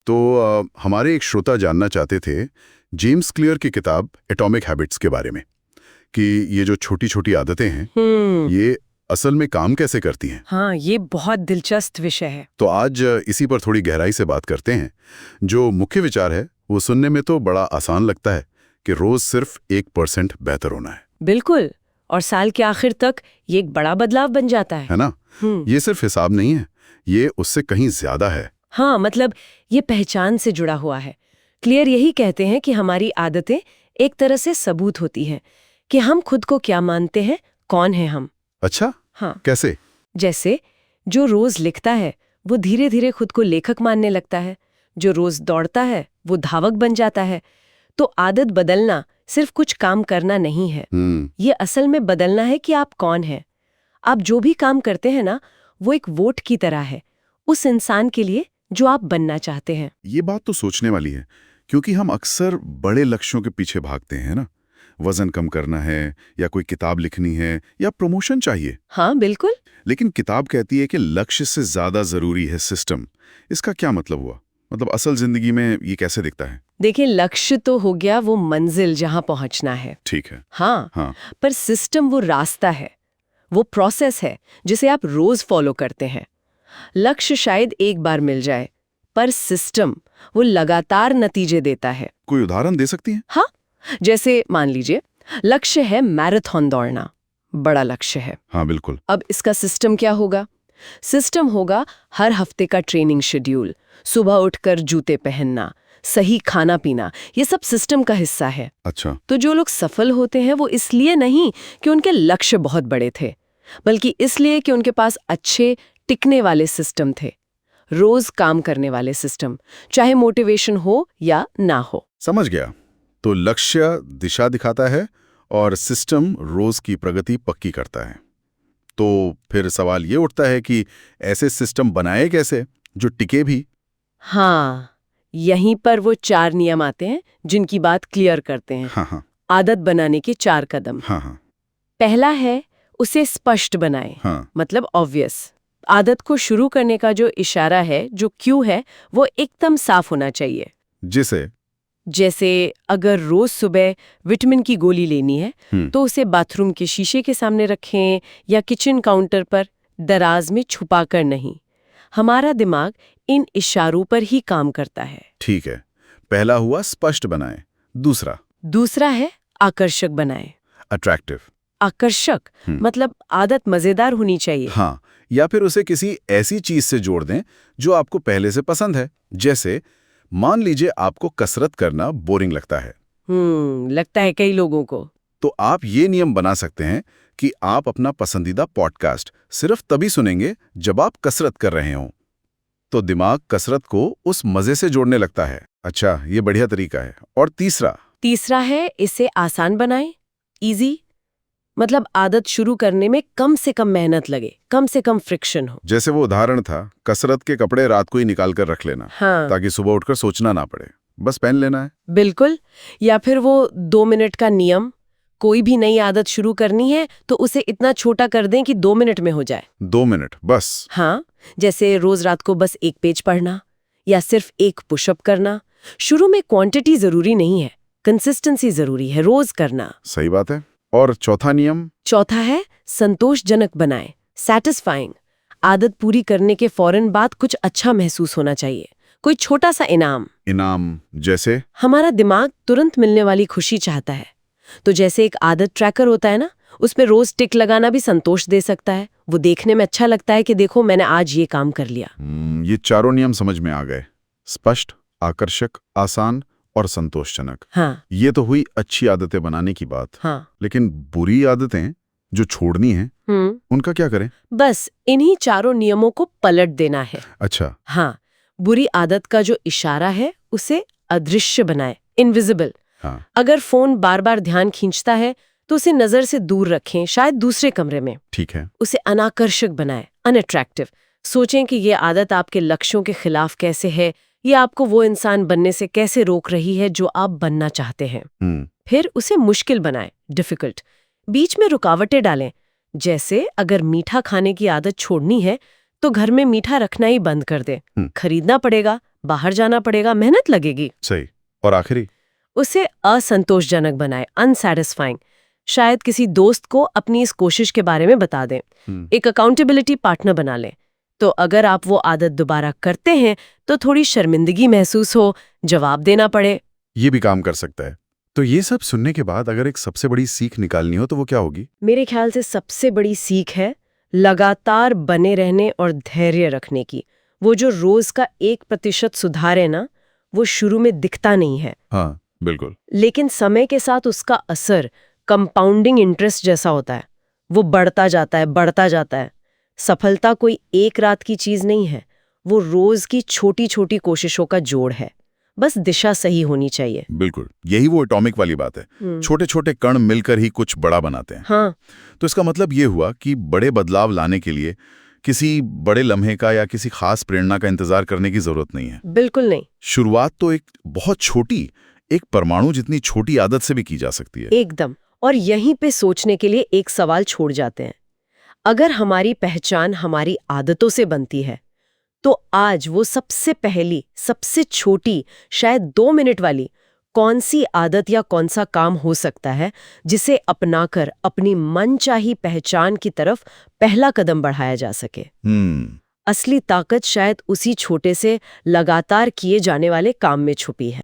तो हमारे एक श्रोता जानना चाहते थे जेम्स क्लियर की किताब एटॉमिक हैबिट्स के बारे में, कि ये जो छोटी छोटी आदतें हैं ये असल में काम कैसे करती हैं। हाँ, ये बहुत दिलचस्प विषय है। तो आज इसी पर थोड़ी गहराई से बात करते हैं। जो मुख्य विचार है वो सुनने में तो बड़ा आसान लगता है कि रोज सिर्फ 1% बेहतर होना है। बिल्कुल, और साल के आखिर तक ये एक बड़ा बदलाव बन जाता है ना? ये सिर्फ हिसाब नहीं है, ये उससे कहीं ज्यादा है। हाँ, मतलब ये पहचान से जुड़ा हुआ है। क्लियर यही कहते हैं कि हमारी आदतें एक तरह से सबूत होती हैं कि हम खुद को क्या मानते हैं, कौन है हम। अच्छा, हाँ, कैसे? जैसे जो रोज लिखता है वो धीरे धीरे खुद को लेखक मानने लगता है, जो रोज दौड़ता है वो धावक बन जाता है। तो आदत बदलना सिर्फ कुछ काम करना नहीं है, ये असल में बदलना है कि आप कौन हैं। आप जो भी काम करते हैं ना, वो एक वोट की तरह है उस इंसान के लिए जो आप बनना चाहते हैं। ये बात तो सोचने वाली है, क्योंकि हम अक्सर बड़े लक्ष्यों के पीछे भागते हैं ना। वजन कम करना है, या कोई किताब लिखनी है, या प्रमोशन चाहिए। हाँ बिल्कुल। लेकिन किताब कहती है कि लक्ष्य से ज्यादा जरूरी है सिस्टम। इसका क्या मतलब हुआ? मतलब असल जिंदगी में ये कैसे दिखता है? देखिए, लक्ष्य तो हो गया वो मंजिल जहां पहुंचना है। ठीक है। हाँ, पर सिस्टम वो रास्ता है, वो प्रोसेस है जिसे आप रोज फॉलो करते हैं। लक्ष्य शायद एक बार मिल जाए, पर सिस्टम वो लगातार नतीजे देता है। कोई उदाहरण दे सकती हैं? हाँ, जैसे मान लीजिए लक्ष्य है मैराथन दौड़ना, बड़ा लक्ष्य है। हाँ बिल्कुल। अब इसका सिस्टम क्या होगा? सिस्टम होगा हर हफ्ते का ट्रेनिंग शेड्यूल, सुबह उठकर जूते पहनना, सही खाना पीना, ये सब सिस्टम का हिस्सा है। अच्छा। तो जो लोग सफल होते हैं वो इसलिए नहीं कि उनके लक्ष्य बहुत बड़े थे, बल्कि इसलिए कि उनके पास अच्छे टिकने वाले सिस्टम थे, रोज काम करने वाले सिस्टम, चाहे मोटिवेशन हो या ना हो। समझ गया। तो लक्ष्य दिशा दिखाता है और सिस्टम रोज की प्रगति पक्की करता है। तो फिर सवाल ये उठता है कि ऐसे सिस्टम बनाए कैसे जो टिके भी? हाँ, यहीं पर वो 4 नियम आते हैं जिनकी बात क्लियर करते हैं। हाँ। आदत बनाने के 4 कदम। हाँ। पहला है उसे स्पष्ट बनाएं। हाँ। मतलब ऑब्वियस। आदत को शुरू करने का जो इशारा है, जो क्यू है, वो एकदम साफ होना चाहिए। जैसे अगर रोज सुबह विटामिन की गोली लेनी है तो उसे बाथरूम के शीशे के सामने रखें या किचन काउंटर पर दराज में छुपा कर नहीं। हमारा दिमाग इन इशारों पर ही काम करता है। ठीक है, पहला हुआ स्पष्ट बनाएं। दूसरा है आकर्षक बनाएं। अट्रैक्टिव। आकर्षक मतलब आदत मजेदार होनी चाहिए। हाँ, या फिर उसे किसी ऐसी चीज से जोड़ दें जो आपको पहले से पसंद है। जैसे मान लीजिए आपको कसरत करना बोरिंग लगता है। लगता है कई लोगों को। तो आप ये नियम बना सकते हैं कि आप अपना पसंदीदा पॉडकास्ट सिर्फ तभी सुनेंगे जब आप कसरत कर रहे हों। तो दिमाग कसरत को उस मजे से जोड़ने लगता है। अच्छा, ये बढ़िया तरीका है। और तीसरा है इसे आसान बनाएं। इजी मतलब आदत शुरू करने में कम से कम मेहनत लगे, कम से कम फ्रिक्शन हो। जैसे वो उदाहरण था, कसरत के कपड़े रात को ही निकाल कर रख लेना। हाँ। ताकि सुबह उठकर सोचना ना पड़े, बस पहन लेना है। बिल्कुल। या फिर वो 2 मिनट का नियम, कोई भी नई आदत शुरू करनी है तो उसे इतना छोटा कर दें कि 2 मिनट में हो जाए। 2 मिनट बस। हाँ, जैसे रोज रात को बस 1 पेज पढ़ना या सिर्फ 1 पुशअप करना। शुरू में क्वांटिटी जरूरी नहीं है, कंसिस्टेंसी जरूरी है, रोज करना। सही बात है। और चौथा है संतोषजनक बनाएं, सैटिस्फाइंग। आदत पूरी करने के फौरन बाद कुछ अच्छा महसूस होना चाहिए, कोई छोटा सा इनाम। जैसे हमारा दिमाग तुरंत मिलने वाली खुशी चाहता है। तो जैसे एक आदत ट्रैकर होता है ना, उसमें रोज टिक लगाना भी संतोष दे सकता है। वो देखने में अच्छा लगता है कि देखो मैंने आज ये काम कर लिया। ये 4 नियम समझ में आ गए। स्पष्ट, आकर्षक, आसान और संतोषजनक। हाँ। ये तो हुई अच्छी आदतें बनाने की बात। हाँ। लेकिन बुरी आदतें जो छोड़नी है, उनका क्या करें? बस इन्हीं 4 नियमों को पलट देना है। अच्छा। हाँ, बुरी आदत का जो इशारा है उसे अदृश्य बनाए, इनविजिबल। हाँ। अगर फोन बार बार ध्यान खींचता है तो उसे नजर से दूर रखें, शायद दूसरे कमरे में। ठीक है। उसे अनाकर्षक बनाए, अनअट्रैक्टिव। सोचें कि ये आदत आपके लक्ष्यों के खिलाफ कैसे है, ये आपको वो इंसान बनने से कैसे रोक रही है जो आप बनना चाहते हैं। फिर उसे मुश्किल बनाएं, डिफिकल्ट। बीच में रुकावटें डालें। जैसे अगर मीठा खाने की आदत छोड़नी है तो घर में मीठा रखना ही बंद कर दें। खरीदना पड़ेगा, बाहर जाना पड़ेगा, मेहनत लगेगी। सही। और आखिरी? उसे असंतोषजनक बनाए, अनसैटिस्फाइंग। शायद किसी दोस्त को अपनी इस कोशिश के बारे में बता दें, एक अकाउंटेबिलिटी पार्टनर बना लें। तो अगर आप वो आदत दोबारा करते हैं तो थोड़ी शर्मिंदगी महसूस हो, जवाब देना पड़े। ये भी काम कर सकता है। तो ये सब सुनने के बाद अगर एक सबसे बड़ी सीख निकालनी हो तो वो क्या होगी? मेरे ख्याल से सबसे बड़ी सीख है लगातार बने रहने और धैर्य रखने की। वो जो रोज का 1% सुधार है ना, वो शुरू में दिखता नहीं है। हाँ, बिल्कुल। लेकिन समय के साथ उसका असर कंपाउंडिंग इंटरेस्ट जैसा होता है। वो बढ़ता जाता है, बढ़ता जाता है। सफलता कोई एक रात की चीज नहीं है, वो रोज की छोटी छोटी कोशिशों का जोड़ है। बस दिशा सही होनी चाहिए। बिल्कुल, यही वो एटॉमिक वाली बात है। छोटे छोटे कण मिलकर ही कुछ बड़ा बनाते हैं। हाँ। तो इसका मतलब ये हुआ कि बड़े बदलाव लाने के लिए किसी बड़े लम्हे का या किसी खास प्रेरणा का इंतजार करने की जरूरत नहीं है। बिल्कुल नहीं। शुरुआत तो एक बहुत छोटी, एक परमाणु जितनी छोटी आदत से भी की जा सकती है। एकदम। और यहीं पे सोचने के लिए एक सवाल छोड़ जाते हैं। अगर हमारी पहचान हमारी आदतों से बनती है, तो आज वो सबसे पहली, सबसे छोटी, शायद 2 मिनट वाली कौन सी आदत या कौन सा काम हो सकता है जिसे अपनाकर अपनी मनचाही पहचान की तरफ पहला कदम बढ़ाया जा सके? असली ताकत शायद उसी छोटे से लगातार किए जाने वाले काम में छुपी है।